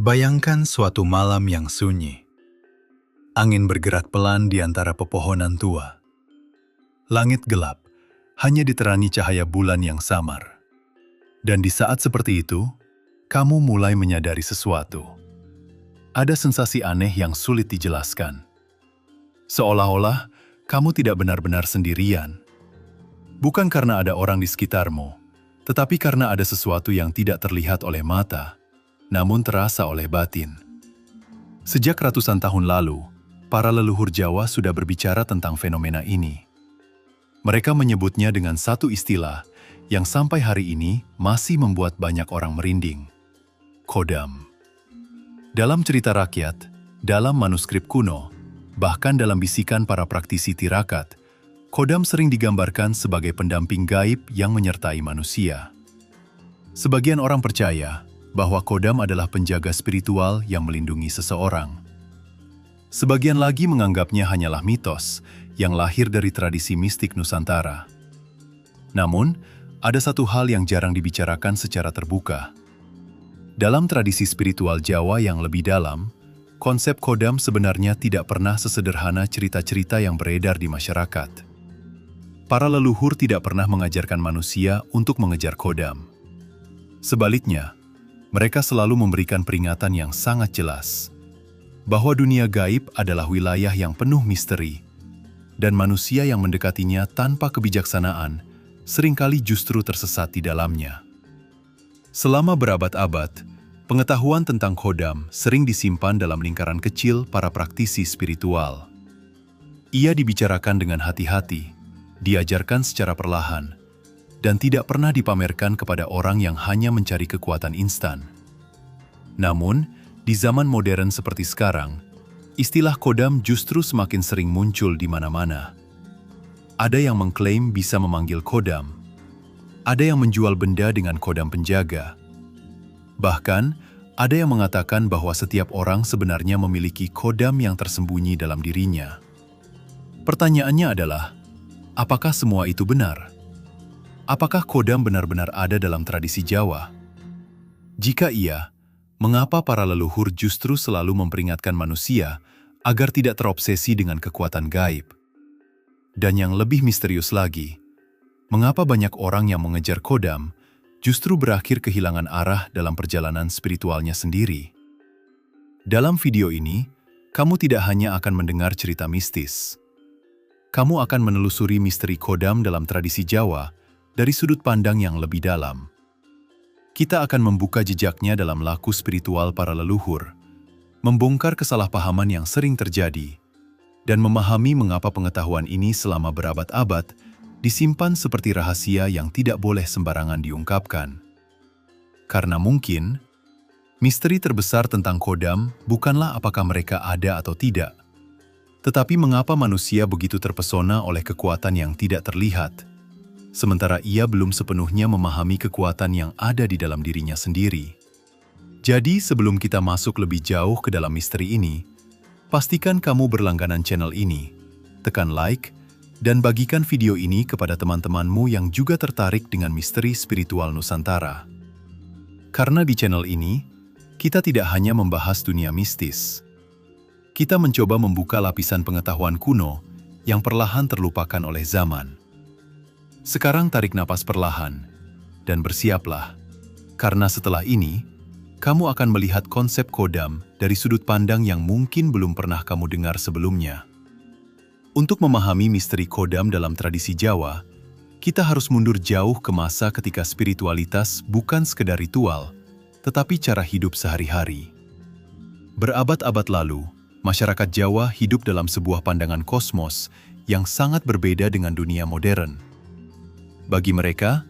Bayangkan suatu malam yang sunyi. Angin bergerak pelan di antara pepohonan tua. Langit gelap, hanya diterangi cahaya bulan yang samar. Dan di saat seperti itu, kamu mulai menyadari sesuatu. Ada sensasi aneh yang sulit dijelaskan. Seolah-olah kamu tidak benar-benar sendirian. Bukan karena ada orang di sekitarmu, tetapi karena ada sesuatu yang tidak terlihat oleh mata, namun terasa oleh batin. Sejak ratusan tahun lalu, para leluhur Jawa sudah berbicara tentang fenomena ini. Mereka menyebutnya dengan satu istilah yang sampai hari ini masih membuat banyak orang merinding. Kodam. Dalam cerita rakyat, dalam manuskrip kuno, bahkan dalam bisikan para praktisi tirakat, kodam sering digambarkan sebagai pendamping gaib yang menyertai manusia. Sebagian orang percaya bahwa kodam adalah penjaga spiritual yang melindungi seseorang. Sebagian lagi menganggapnya hanyalah mitos yang lahir dari tradisi mistik Nusantara. Namun, ada satu hal yang jarang dibicarakan secara terbuka. Dalam tradisi spiritual Jawa yang lebih dalam, konsep kodam sebenarnya tidak pernah sesederhana cerita-cerita yang beredar di masyarakat. Para leluhur tidak pernah mengajarkan manusia untuk mengejar kodam. Sebaliknya, mereka selalu memberikan peringatan yang sangat jelas bahwa dunia gaib adalah wilayah yang penuh misteri, dan manusia yang mendekatinya tanpa kebijaksanaan seringkali justru tersesat di dalamnya. Selama berabad-abad, pengetahuan tentang kodam sering disimpan dalam lingkaran kecil para praktisi spiritual. Ia dibicarakan dengan hati-hati, diajarkan secara perlahan, dan tidak pernah dipamerkan kepada orang yang hanya mencari kekuatan instan. Namun, di zaman modern seperti sekarang, istilah kodam justru semakin sering muncul di mana-mana. Ada yang mengklaim bisa memanggil kodam, ada yang menjual benda dengan kodam penjaga. Bahkan, ada yang mengatakan bahwa setiap orang sebenarnya memiliki kodam yang tersembunyi dalam dirinya. Pertanyaannya adalah, apakah semua itu benar? Apakah kodam benar-benar ada dalam tradisi Jawa? Jika iya, mengapa para leluhur justru selalu memperingatkan manusia agar tidak terobsesi dengan kekuatan gaib? Dan yang lebih misterius lagi, mengapa banyak orang yang mengejar kodam justru berakhir kehilangan arah dalam perjalanan spiritualnya sendiri? Dalam video ini, kamu tidak hanya akan mendengar cerita mistis. Kamu akan menelusuri misteri kodam dalam tradisi Jawa dari sudut pandang yang lebih dalam. Kita akan membuka jejaknya dalam laku spiritual para leluhur, membongkar kesalahpahaman yang sering terjadi, dan memahami mengapa pengetahuan ini selama berabad-abad disimpan seperti rahasia yang tidak boleh sembarangan diungkapkan. Karena mungkin, misteri terbesar tentang kodam bukanlah apakah mereka ada atau tidak, tetapi mengapa manusia begitu terpesona oleh kekuatan yang tidak terlihat, sementara ia belum sepenuhnya memahami kekuatan yang ada di dalam dirinya sendiri. Jadi, sebelum kita masuk lebih jauh ke dalam misteri ini, pastikan kamu berlangganan channel ini, tekan like, dan bagikan video ini kepada teman-temanmu yang juga tertarik dengan misteri spiritual Nusantara. Karena di channel ini, kita tidak hanya membahas dunia mistis. Kita mencoba membuka lapisan pengetahuan kuno yang perlahan terlupakan oleh zaman. Sekarang tarik napas perlahan, dan bersiaplah, karena setelah ini, kamu akan melihat konsep kodam dari sudut pandang yang mungkin belum pernah kamu dengar sebelumnya. Untuk memahami misteri kodam dalam tradisi Jawa, kita harus mundur jauh ke masa ketika spiritualitas bukan sekedar ritual, tetapi cara hidup sehari-hari. Berabad-abad lalu, masyarakat Jawa hidup dalam sebuah pandangan kosmos yang sangat berbeda dengan dunia modern. Bagi mereka,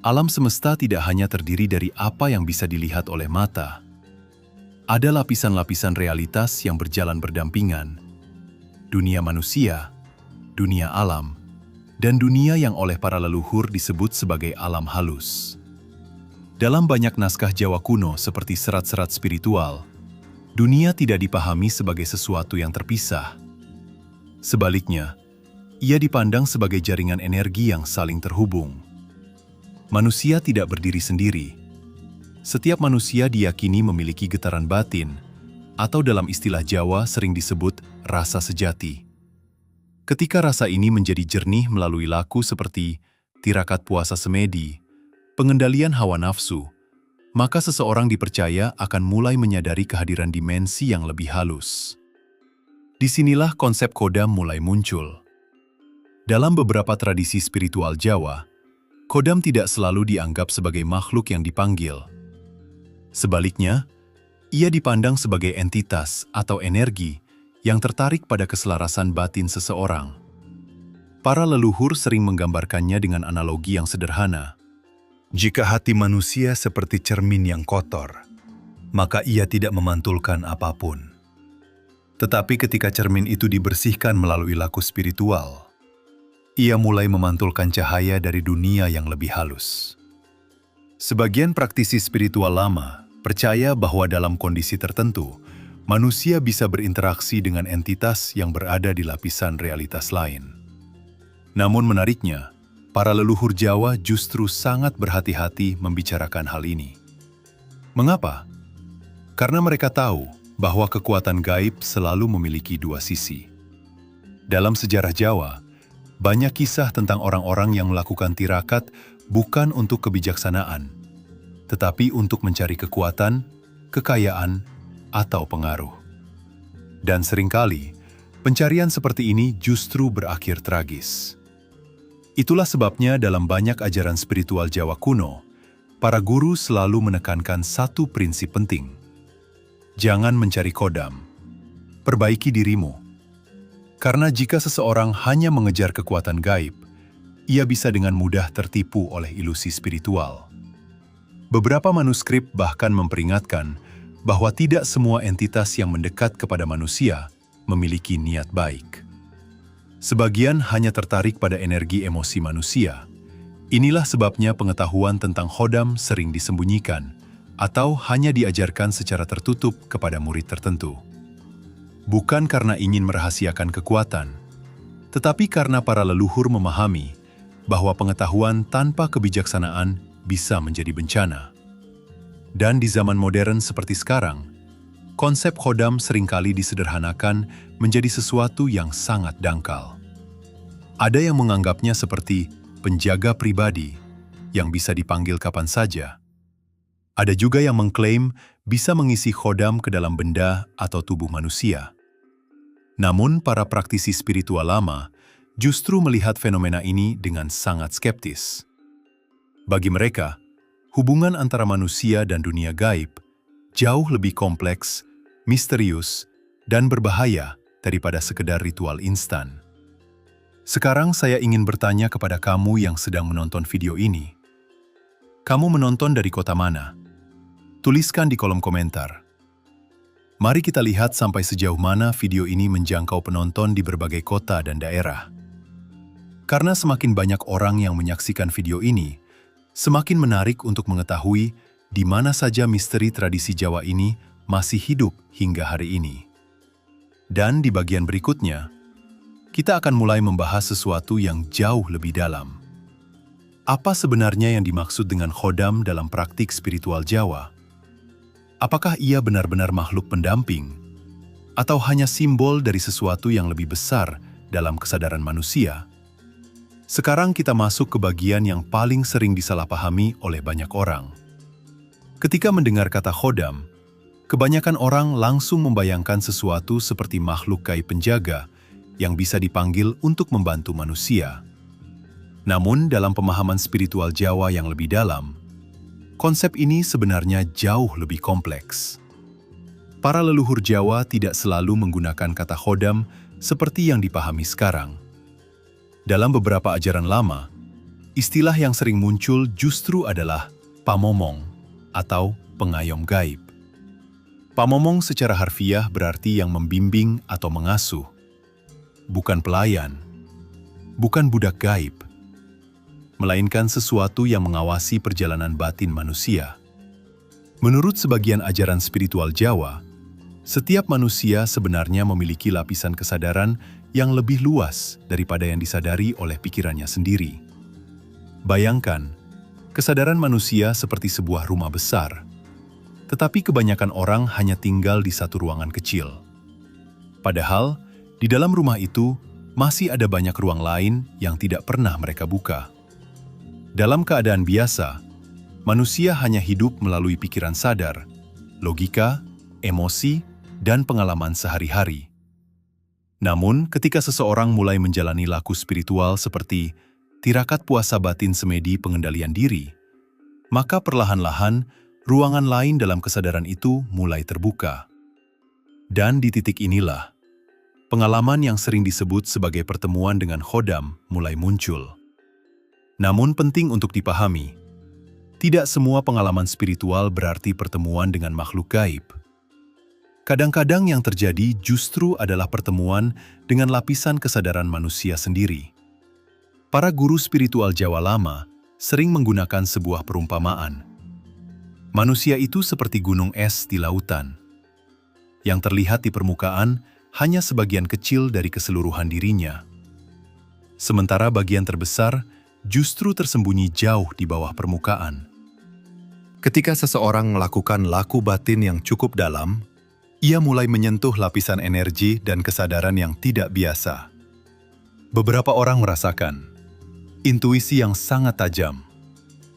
alam semesta tidak hanya terdiri dari apa yang bisa dilihat oleh mata. Ada lapisan-lapisan realitas yang berjalan berdampingan. Dunia manusia, dunia alam, dan dunia yang oleh para leluhur disebut sebagai alam halus. Dalam banyak naskah Jawa kuno seperti serat-serat spiritual, dunia tidak dipahami sebagai sesuatu yang terpisah. Sebaliknya, ia dipandang sebagai jaringan energi yang saling terhubung. Manusia tidak berdiri sendiri. Setiap manusia diyakini memiliki getaran batin, atau dalam istilah Jawa sering disebut rasa sejati. Ketika rasa ini menjadi jernih melalui laku seperti tirakat puasa semedi, pengendalian hawa nafsu, maka seseorang dipercaya akan mulai menyadari kehadiran dimensi yang lebih halus. Disinilah konsep kodam mulai muncul. Dalam beberapa tradisi spiritual Jawa, kodam tidak selalu dianggap sebagai makhluk yang dipanggil. Sebaliknya, ia dipandang sebagai entitas atau energi yang tertarik pada keselarasan batin seseorang. Para leluhur sering menggambarkannya dengan analogi yang sederhana. Jika hati manusia seperti cermin yang kotor, maka ia tidak memantulkan apapun. Tetapi ketika cermin itu dibersihkan melalui laku spiritual, ia mulai memantulkan cahaya dari dunia yang lebih halus. Sebagian praktisi spiritual lama percaya bahwa dalam kondisi tertentu, manusia bisa berinteraksi dengan entitas yang berada di lapisan realitas lain. Namun menariknya, para leluhur Jawa justru sangat berhati-hati membicarakan hal ini. Mengapa? Karena mereka tahu bahwa kekuatan gaib selalu memiliki dua sisi. Dalam sejarah Jawa, banyak kisah tentang orang-orang yang melakukan tirakat bukan untuk kebijaksanaan, tetapi untuk mencari kekuatan, kekayaan, atau pengaruh. Dan seringkali, pencarian seperti ini justru berakhir tragis. Itulah sebabnya dalam banyak ajaran spiritual Jawa kuno, para guru selalu menekankan satu prinsip penting. Jangan mencari kodam, perbaiki dirimu. Karena jika seseorang hanya mengejar kekuatan gaib, ia bisa dengan mudah tertipu oleh ilusi spiritual. Beberapa manuskrip bahkan memperingatkan bahwa tidak semua entitas yang mendekat kepada manusia memiliki niat baik. Sebagian hanya tertarik pada energi emosi manusia. Inilah sebabnya pengetahuan tentang khodam sering disembunyikan atau hanya diajarkan secara tertutup kepada murid tertentu. Bukan karena ingin merahasiakan kekuatan, tetapi karena para leluhur memahami bahwa pengetahuan tanpa kebijaksanaan bisa menjadi bencana. Dan di zaman modern seperti sekarang, konsep khodam seringkali disederhanakan menjadi sesuatu yang sangat dangkal. Ada yang menganggapnya seperti penjaga pribadi yang bisa dipanggil kapan saja. Ada juga yang mengklaim bisa mengisi khodam ke dalam benda atau tubuh manusia. Namun para praktisi spiritual lama justru melihat fenomena ini dengan sangat skeptis. Bagi mereka, hubungan antara manusia dan dunia gaib jauh lebih kompleks, misterius, dan berbahaya daripada sekedar ritual instan. Sekarang saya ingin bertanya kepada kamu yang sedang menonton video ini. Kamu menonton dari kota mana? Tuliskan di kolom komentar. Mari kita lihat sampai sejauh mana video ini menjangkau penonton di berbagai kota dan daerah. Karena semakin banyak orang yang menyaksikan video ini, semakin menarik untuk mengetahui di mana saja misteri tradisi Jawa ini masih hidup hingga hari ini. Dan di bagian berikutnya, kita akan mulai membahas sesuatu yang jauh lebih dalam. Apa sebenarnya yang dimaksud dengan khodam dalam praktik spiritual Jawa? Apakah ia benar-benar makhluk pendamping? Atau hanya simbol dari sesuatu yang lebih besar dalam kesadaran manusia? Sekarang kita masuk ke bagian yang paling sering disalahpahami oleh banyak orang. Ketika mendengar kata khodam, kebanyakan orang langsung membayangkan sesuatu seperti makhluk gaib penjaga yang bisa dipanggil untuk membantu manusia. Namun dalam pemahaman spiritual Jawa yang lebih dalam, konsep ini sebenarnya jauh lebih kompleks. Para leluhur Jawa tidak selalu menggunakan kata khodam seperti yang dipahami sekarang. Dalam beberapa ajaran lama, istilah yang sering muncul justru adalah pamomong atau pengayom gaib. Pamomong secara harfiah berarti yang membimbing atau mengasuh, bukan pelayan, bukan budak gaib, melainkan sesuatu yang mengawasi perjalanan batin manusia. Menurut sebagian ajaran spiritual Jawa, setiap manusia sebenarnya memiliki lapisan kesadaran yang lebih luas daripada yang disadari oleh pikirannya sendiri. Bayangkan, kesadaran manusia seperti sebuah rumah besar tetapi kebanyakan orang hanya tinggal di satu ruangan kecil. Padahal, di dalam rumah itu masih ada banyak ruang lain yang tidak pernah mereka buka. Dalam keadaan biasa, manusia hanya hidup melalui pikiran sadar, logika, emosi, dan pengalaman sehari-hari. Namun, ketika seseorang mulai menjalani laku spiritual seperti tirakat puasa batin semedi pengendalian diri, maka perlahan-lahan ruangan lain dalam kesadaran itu mulai terbuka. Dan di titik inilah, pengalaman yang sering disebut sebagai pertemuan dengan khodam mulai muncul. Namun penting untuk dipahami, tidak semua pengalaman spiritual berarti pertemuan dengan makhluk gaib. Kadang-kadang yang terjadi justru adalah pertemuan dengan lapisan kesadaran manusia sendiri. Para guru spiritual Jawa lama sering menggunakan sebuah perumpamaan. Manusia itu seperti gunung es di lautan. Yang terlihat di permukaan hanya sebagian kecil dari keseluruhan dirinya. Sementara bagian terbesar justru tersembunyi jauh di bawah permukaan. Ketika seseorang melakukan laku batin yang cukup dalam, ia mulai menyentuh lapisan energi dan kesadaran yang tidak biasa. Beberapa orang merasakan intuisi yang sangat tajam,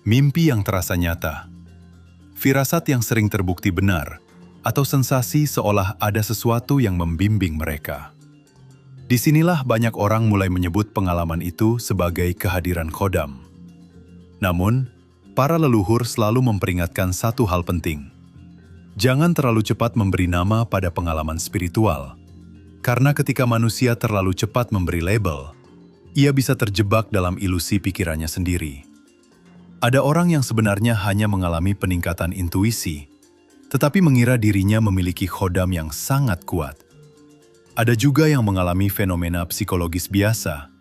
mimpi yang terasa nyata, firasat yang sering terbukti benar, atau sensasi seolah ada sesuatu yang membimbing mereka. Disinilah banyak orang mulai menyebut pengalaman itu sebagai kehadiran khodam. Namun, para leluhur selalu memperingatkan satu hal penting. Jangan terlalu cepat memberi nama pada pengalaman spiritual. Karena ketika manusia terlalu cepat memberi label, ia bisa terjebak dalam ilusi pikirannya sendiri. Ada orang yang sebenarnya hanya mengalami peningkatan intuisi, tetapi mengira dirinya memiliki khodam yang sangat kuat. Ada juga yang mengalami fenomena psikologis biasa,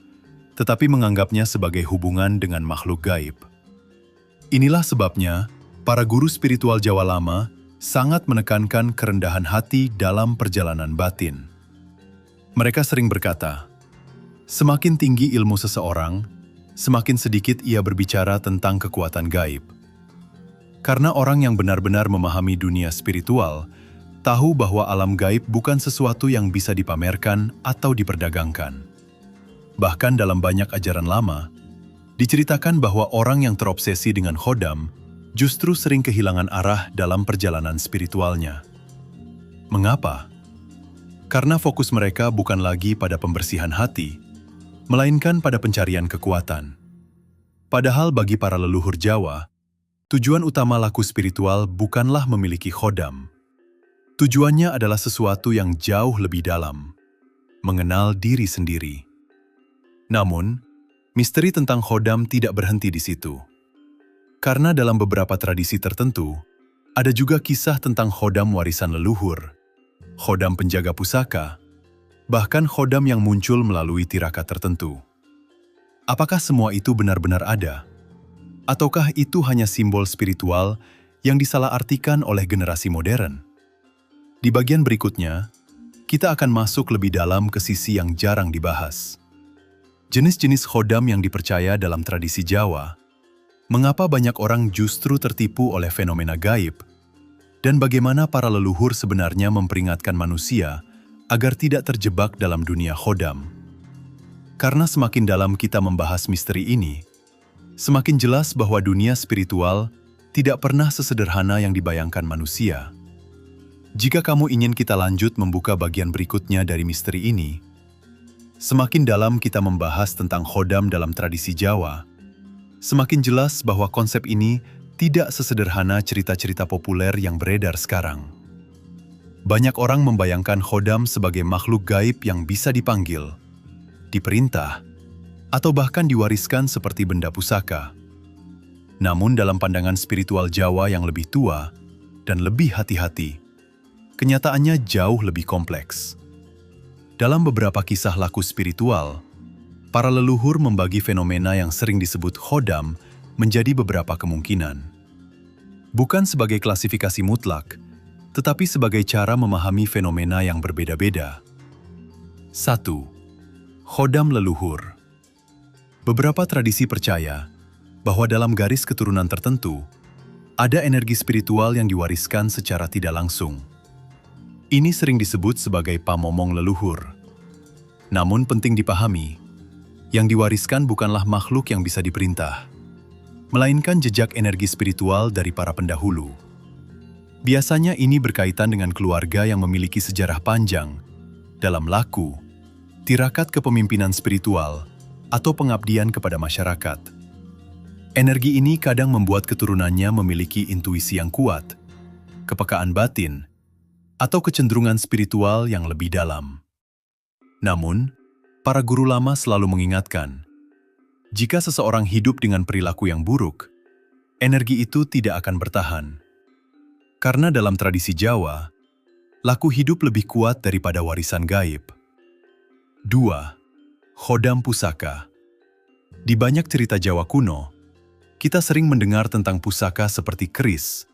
tetapi menganggapnya sebagai hubungan dengan makhluk gaib. Inilah sebabnya, para guru spiritual Jawa lama sangat menekankan kerendahan hati dalam perjalanan batin. Mereka sering berkata, semakin tinggi ilmu seseorang, semakin sedikit ia berbicara tentang kekuatan gaib. Karena orang yang benar-benar memahami dunia spiritual, tahu bahwa alam gaib bukan sesuatu yang bisa dipamerkan atau diperdagangkan. Bahkan dalam banyak ajaran lama, diceritakan bahwa orang yang terobsesi dengan khodam justru sering kehilangan arah dalam perjalanan spiritualnya. Mengapa? Karena fokus mereka bukan lagi pada pembersihan hati, melainkan pada pencarian kekuatan. Padahal bagi para leluhur Jawa, tujuan utama laku spiritual bukanlah memiliki khodam. Tujuannya adalah sesuatu yang jauh lebih dalam, mengenal diri sendiri. Namun, misteri tentang khodam tidak berhenti di situ. Karena dalam beberapa tradisi tertentu, ada juga kisah tentang khodam warisan leluhur, khodam penjaga pusaka, bahkan khodam yang muncul melalui tirakat tertentu. Apakah semua itu benar-benar ada? Ataukah itu hanya simbol spiritual yang disalahartikan oleh generasi modern? Di bagian berikutnya, kita akan masuk lebih dalam ke sisi yang jarang dibahas. Jenis-jenis khodam yang dipercaya dalam tradisi Jawa, mengapa banyak orang justru tertipu oleh fenomena gaib, dan bagaimana para leluhur sebenarnya memperingatkan manusia agar tidak terjebak dalam dunia khodam. Karena semakin dalam kita membahas misteri ini, semakin jelas bahwa dunia spiritual tidak pernah sesederhana yang dibayangkan manusia. Jika kamu ingin kita lanjut membuka bagian berikutnya dari misteri ini, semakin dalam kita membahas tentang khodam dalam tradisi Jawa, semakin jelas bahwa konsep ini tidak sesederhana cerita-cerita populer yang beredar sekarang. Banyak orang membayangkan khodam sebagai makhluk gaib yang bisa dipanggil, diperintah, atau bahkan diwariskan seperti benda pusaka. Namun dalam pandangan spiritual Jawa yang lebih tua dan lebih hati-hati, kenyataannya jauh lebih kompleks. Dalam beberapa kisah laku spiritual, para leluhur membagi fenomena yang sering disebut khodam menjadi beberapa kemungkinan. Bukan sebagai klasifikasi mutlak, tetapi sebagai cara memahami fenomena yang berbeda-beda. 1. Khodam leluhur. Beberapa tradisi percaya bahwa dalam garis keturunan tertentu, Ada energi spiritual yang diwariskan secara tidak langsung. Ini sering disebut sebagai pamomong leluhur. Namun penting dipahami, yang diwariskan bukanlah makhluk yang bisa diperintah, melainkan jejak energi spiritual dari para pendahulu. Biasanya ini berkaitan dengan keluarga yang memiliki sejarah panjang dalam laku, tirakat kepemimpinan spiritual, atau pengabdian kepada masyarakat. Energi ini kadang membuat keturunannya memiliki intuisi yang kuat, kepekaan batin, atau kecenderungan spiritual yang lebih dalam. Namun, para guru lama selalu mengingatkan, jika seseorang hidup dengan perilaku yang buruk, energi itu tidak akan bertahan. Karena dalam tradisi Jawa, laku hidup lebih kuat daripada warisan gaib. 2. Khodam pusaka. Di banyak cerita Jawa kuno, kita sering mendengar tentang pusaka seperti keris,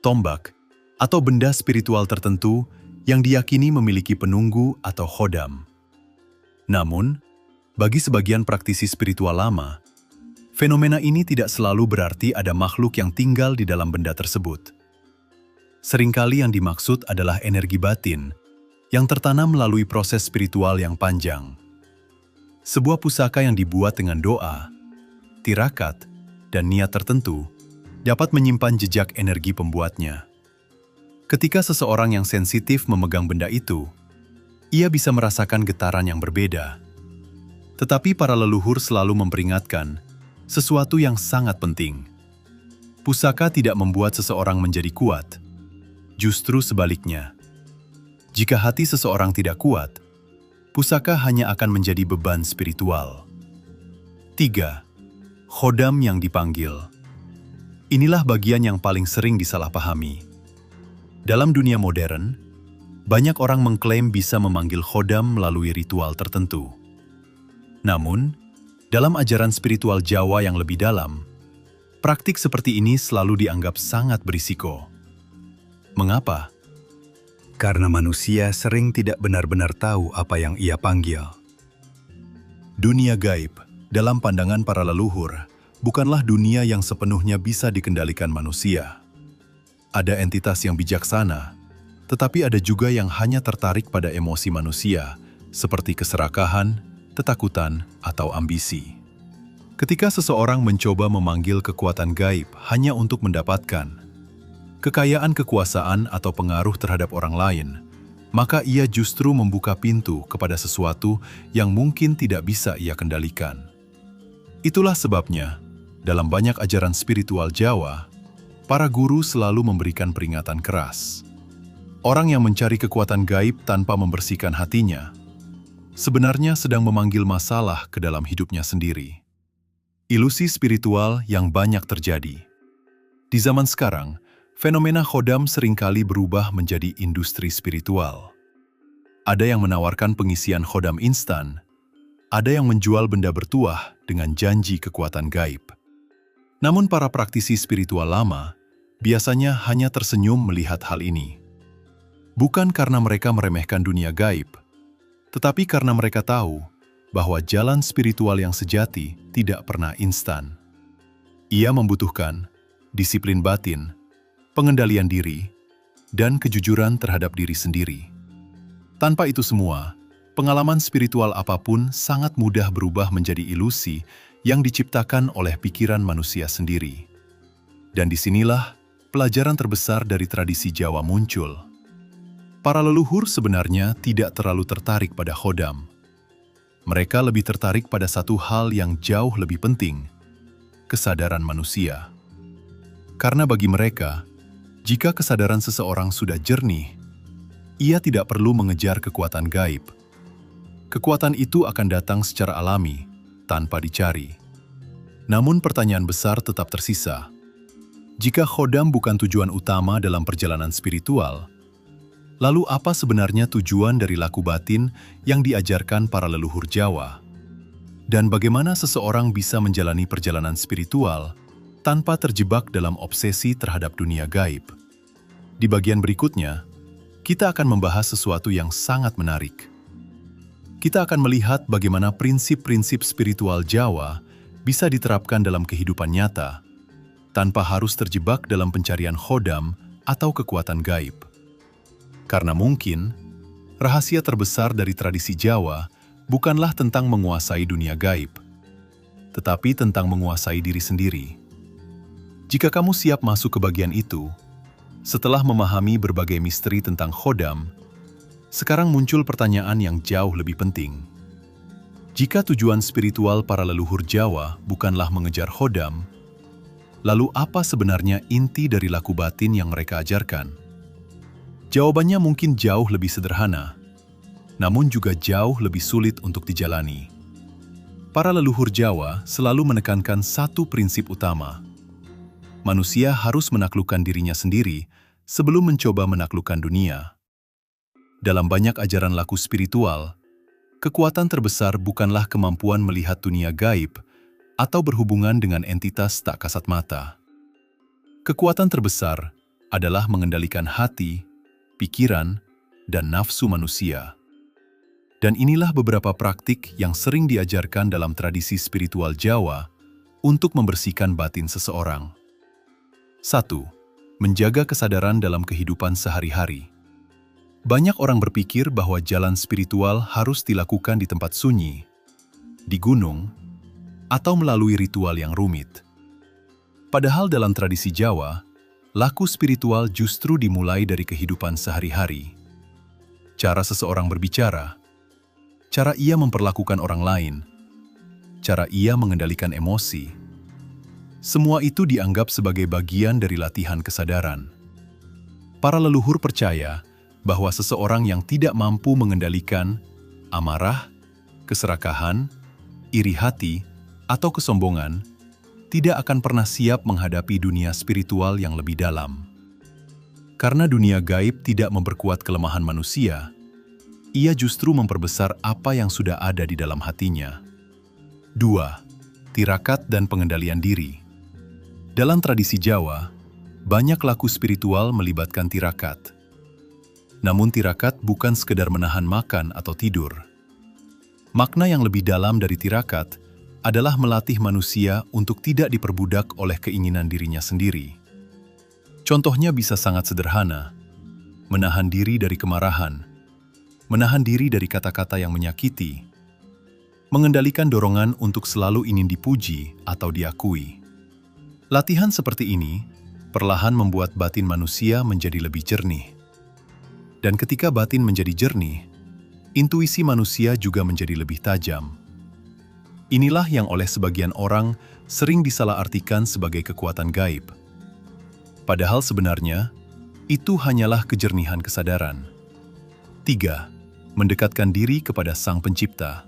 tombak, atau benda spiritual tertentu yang diyakini memiliki penunggu atau khodam. Namun, bagi sebagian praktisi spiritual lama, fenomena ini tidak selalu berarti ada makhluk yang tinggal di dalam benda tersebut. Seringkali yang dimaksud adalah energi batin yang tertanam melalui proses spiritual yang panjang. Sebuah pusaka yang dibuat dengan doa, tirakat, dan niat tertentu dapat menyimpan jejak energi pembuatnya. Ketika seseorang yang sensitif memegang benda itu, ia bisa merasakan getaran yang berbeda. Tetapi para leluhur selalu memperingatkan sesuatu yang sangat penting. Pusaka tidak membuat seseorang menjadi kuat. Justru sebaliknya. Jika hati seseorang tidak kuat, pusaka hanya akan menjadi beban spiritual. 3. Khodam yang dipanggil. Inilah bagian yang paling sering disalahpahami. Dalam dunia modern, banyak orang mengklaim bisa memanggil khodam melalui ritual tertentu. Namun, dalam ajaran spiritual Jawa yang lebih dalam, praktik seperti ini selalu dianggap sangat berisiko. Mengapa? Karena manusia sering tidak benar-benar tahu apa yang ia panggil. Dunia gaib, dalam pandangan para leluhur, bukanlah dunia yang sepenuhnya bisa dikendalikan manusia. Ada entitas yang bijaksana, tetapi ada juga yang hanya tertarik pada emosi manusia, seperti keserakahan, ketakutan, atau ambisi. Ketika seseorang mencoba memanggil kekuatan gaib hanya untuk mendapatkan kekayaan, kekuasaan, atau pengaruh terhadap orang lain, maka ia justru membuka pintu kepada sesuatu yang mungkin tidak bisa ia kendalikan. Itulah sebabnya, dalam banyak ajaran spiritual Jawa, para guru selalu memberikan peringatan keras. Orang yang mencari kekuatan gaib tanpa membersihkan hatinya, sebenarnya sedang memanggil masalah ke dalam hidupnya sendiri. Ilusi spiritual yang banyak terjadi. Di zaman sekarang, fenomena khodam seringkali berubah menjadi industri spiritual. Ada yang menawarkan pengisian khodam instan, ada yang menjual benda bertuah dengan janji kekuatan gaib. Namun para praktisi spiritual lama biasanya hanya tersenyum melihat hal ini. Bukan karena mereka meremehkan dunia gaib, tetapi karena mereka tahu bahwa jalan spiritual yang sejati tidak pernah instan. Ia membutuhkan disiplin batin, pengendalian diri, dan kejujuran terhadap diri sendiri. Tanpa itu semua, pengalaman spiritual apapun sangat mudah berubah menjadi ilusi yang diciptakan oleh pikiran manusia sendiri. Dan disinilah pelajaran terbesar dari tradisi Jawa muncul. Para leluhur sebenarnya tidak terlalu tertarik pada khodam. Mereka lebih tertarik pada satu hal yang jauh lebih penting, kesadaran manusia. Karena bagi mereka, jika kesadaran seseorang sudah jernih, ia tidak perlu mengejar kekuatan gaib. Kekuatan itu akan datang secara alami, tanpa dicari. Namun pertanyaan besar tetap tersisa. Jika khodam bukan tujuan utama dalam perjalanan spiritual, lalu apa sebenarnya tujuan dari laku batin yang diajarkan para leluhur Jawa? Dan bagaimana seseorang bisa menjalani perjalanan spiritual tanpa terjebak dalam obsesi terhadap dunia gaib? Di bagian berikutnya, kita akan membahas sesuatu yang sangat menarik. Kita akan melihat bagaimana prinsip-prinsip spiritual Jawa bisa diterapkan dalam kehidupan nyata, tanpa harus terjebak dalam pencarian khodam atau kekuatan gaib. Karena mungkin, rahasia terbesar dari tradisi Jawa bukanlah tentang menguasai dunia gaib, tetapi tentang menguasai diri sendiri. Jika kamu siap masuk ke bagian itu, setelah memahami berbagai misteri tentang khodam, sekarang muncul pertanyaan yang jauh lebih penting. Jika tujuan spiritual para leluhur Jawa bukanlah mengejar khodam, lalu apa sebenarnya inti dari laku batin yang mereka ajarkan? Jawabannya mungkin jauh lebih sederhana, namun juga jauh lebih sulit untuk dijalani. Para leluhur Jawa selalu menekankan satu prinsip utama. Manusia harus menaklukkan dirinya sendiri sebelum mencoba menaklukkan dunia. Dalam banyak ajaran laku spiritual, kekuatan terbesar bukanlah kemampuan melihat dunia gaib atau berhubungan dengan entitas tak kasat mata. Kekuatan terbesar adalah mengendalikan hati, pikiran, dan nafsu manusia. Dan inilah beberapa praktik yang sering diajarkan dalam tradisi spiritual Jawa untuk membersihkan batin seseorang. 1. Menjaga kesadaran dalam kehidupan sehari-hari. Banyak orang berpikir bahwa jalan spiritual harus dilakukan di tempat sunyi, di gunung, atau melalui ritual yang rumit. Padahal dalam tradisi Jawa, laku spiritual justru dimulai dari kehidupan sehari-hari. Cara seseorang berbicara, cara ia memperlakukan orang lain, cara ia mengendalikan emosi, semua itu dianggap sebagai bagian dari latihan kesadaran. Para leluhur percaya bahwa seseorang yang tidak mampu mengendalikan amarah, keserakahan, iri hati, atau kesombongan tidak akan pernah siap menghadapi dunia spiritual yang lebih dalam. Karena dunia gaib tidak memperkuat kelemahan manusia, ia justru memperbesar apa yang sudah ada di dalam hatinya. 2. Tirakat dan pengendalian diri. Dalam tradisi Jawa, banyak laku spiritual melibatkan tirakat. Namun tirakat bukan sekedar menahan makan atau tidur. Makna yang lebih dalam dari tirakat adalah melatih manusia untuk tidak diperbudak oleh keinginan dirinya sendiri. Contohnya bisa sangat sederhana: menahan diri dari kemarahan, menahan diri dari kata-kata yang menyakiti, mengendalikan dorongan untuk selalu ingin dipuji atau diakui. Latihan seperti ini perlahan membuat batin manusia menjadi lebih jernih. Dan ketika batin menjadi jernih, intuisi manusia juga menjadi lebih tajam. Inilah yang oleh sebagian orang sering disalahartikan sebagai kekuatan gaib. Padahal sebenarnya, itu hanyalah kejernihan kesadaran. 3. Mendekatkan diri kepada Sang Pencipta.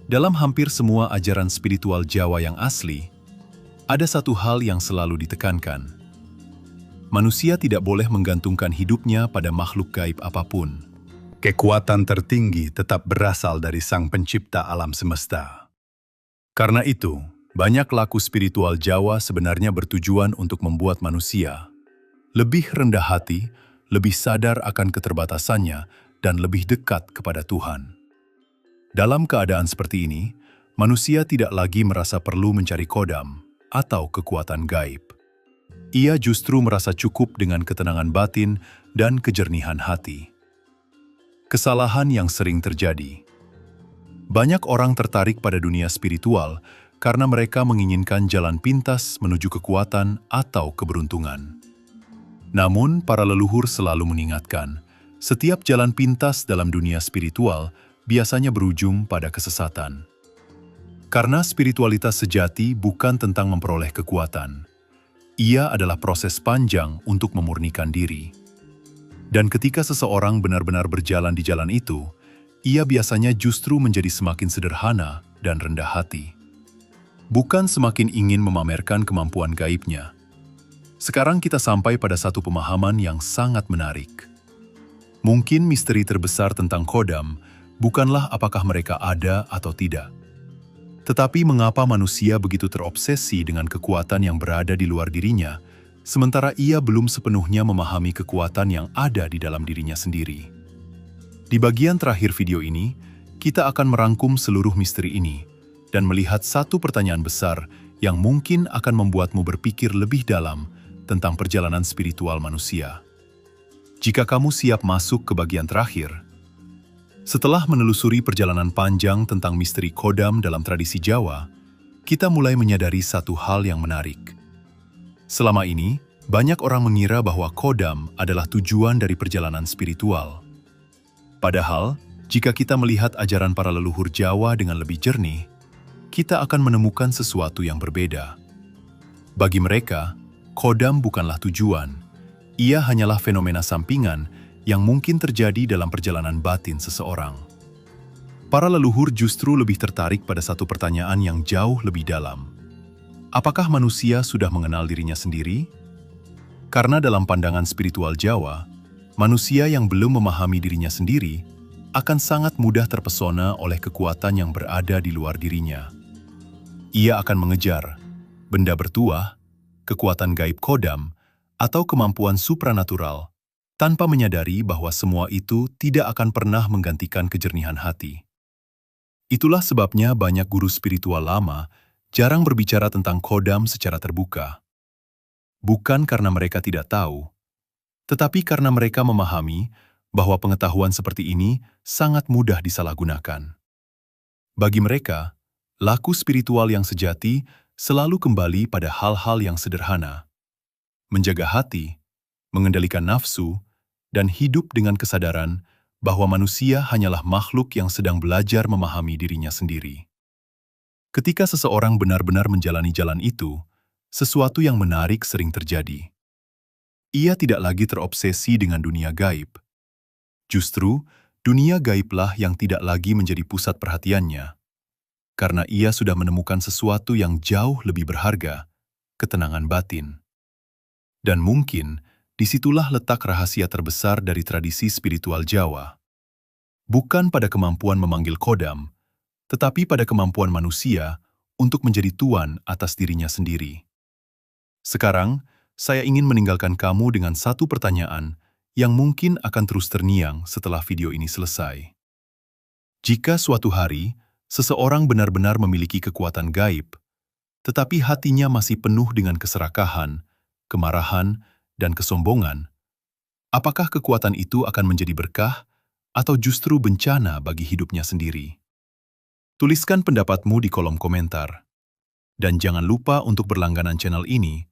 Dalam hampir semua ajaran spiritual Jawa yang asli, ada satu hal yang selalu ditekankan. Manusia tidak boleh menggantungkan hidupnya pada makhluk gaib apapun. Kekuatan tertinggi tetap berasal dari Sang Pencipta alam semesta. Karena itu, banyak laku spiritual Jawa sebenarnya bertujuan untuk membuat manusia lebih rendah hati, lebih sadar akan keterbatasannya, dan lebih dekat kepada Tuhan. Dalam keadaan seperti ini, manusia tidak lagi merasa perlu mencari khodam atau kekuatan gaib. Ia justru merasa cukup dengan ketenangan batin dan kejernihan hati. Kesalahan yang sering terjadi. Banyak orang tertarik pada dunia spiritual karena mereka menginginkan jalan pintas menuju kekuatan atau keberuntungan. Namun, para leluhur selalu mengingatkan, setiap jalan pintas dalam dunia spiritual biasanya berujung pada kesesatan. Karena spiritualitas sejati bukan tentang memperoleh kekuatan. Ia adalah proses panjang untuk memurnikan diri. Dan ketika seseorang benar-benar berjalan di jalan itu, ia biasanya justru menjadi semakin sederhana dan rendah hati. Bukan semakin ingin memamerkan kemampuan gaibnya. Sekarang kita sampai pada satu pemahaman yang sangat menarik. Mungkin misteri terbesar tentang khodam bukanlah apakah mereka ada atau tidak. Tetapi mengapa manusia begitu terobsesi dengan kekuatan yang berada di luar dirinya, sementara ia belum sepenuhnya memahami kekuatan yang ada di dalam dirinya sendiri. Di bagian terakhir video ini, kita akan merangkum seluruh misteri ini dan melihat satu pertanyaan besar yang mungkin akan membuatmu berpikir lebih dalam tentang perjalanan spiritual manusia. Jika kamu siap masuk ke bagian terakhir, setelah menelusuri perjalanan panjang tentang misteri Kodam dalam tradisi Jawa, kita mulai menyadari satu hal yang menarik. Selama ini, banyak orang mengira bahwa Kodam adalah tujuan dari perjalanan spiritual. Padahal, jika kita melihat ajaran para leluhur Jawa dengan lebih jernih, kita akan menemukan sesuatu yang berbeda. Bagi mereka, Kodam bukanlah tujuan. Ia hanyalah fenomena sampingan yang mungkin terjadi dalam perjalanan batin seseorang. Para leluhur justru lebih tertarik pada satu pertanyaan yang jauh lebih dalam. Apakah manusia sudah mengenal dirinya sendiri? Karena dalam pandangan spiritual Jawa, manusia yang belum memahami dirinya sendiri akan sangat mudah terpesona oleh kekuatan yang berada di luar dirinya. Ia akan mengejar benda bertuah, kekuatan gaib Kodam, atau kemampuan supranatural, tanpa menyadari bahwa semua itu tidak akan pernah menggantikan kejernihan hati. Itulah sebabnya banyak guru spiritual lama jarang berbicara tentang Kodam secara terbuka. Bukan karena mereka tidak tahu, tetapi karena mereka memahami bahwa pengetahuan seperti ini sangat mudah disalahgunakan. Bagi mereka, laku spiritual yang sejati selalu kembali pada hal-hal yang sederhana. Menjaga hati, mengendalikan nafsu, dan hidup dengan kesadaran bahwa manusia hanyalah makhluk yang sedang belajar memahami dirinya sendiri. Ketika seseorang benar-benar menjalani jalan itu, sesuatu yang menarik sering terjadi. Ia tidak lagi terobsesi dengan dunia gaib. Justru, dunia gaiblah yang tidak lagi menjadi pusat perhatiannya. Karena ia sudah menemukan sesuatu yang jauh lebih berharga, ketenangan batin. Dan mungkin, disitulah letak rahasia terbesar dari tradisi spiritual Jawa. Bukan pada kemampuan memanggil Kodam, tetapi pada kemampuan manusia untuk menjadi tuan atas dirinya sendiri. Sekarang, saya ingin meninggalkan kamu dengan satu pertanyaan yang mungkin akan terus terngiang setelah video ini selesai. Jika suatu hari, seseorang benar-benar memiliki kekuatan gaib, tetapi hatinya masih penuh dengan keserakahan, kemarahan, dan kesombongan, apakah kekuatan itu akan menjadi berkah atau justru bencana bagi hidupnya sendiri? Tuliskan pendapatmu di kolom komentar. Dan jangan lupa untuk berlangganan channel ini,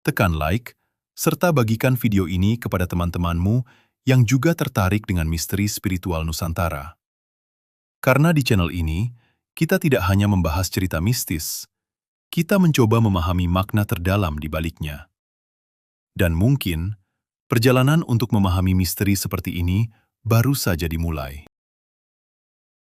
tekan like, serta bagikan video ini kepada teman-temanmu yang juga tertarik dengan misteri spiritual Nusantara. Karena di channel ini, kita tidak hanya membahas cerita mistis, kita mencoba memahami makna terdalam di baliknya. Dan mungkin, perjalanan untuk memahami misteri seperti ini baru saja dimulai.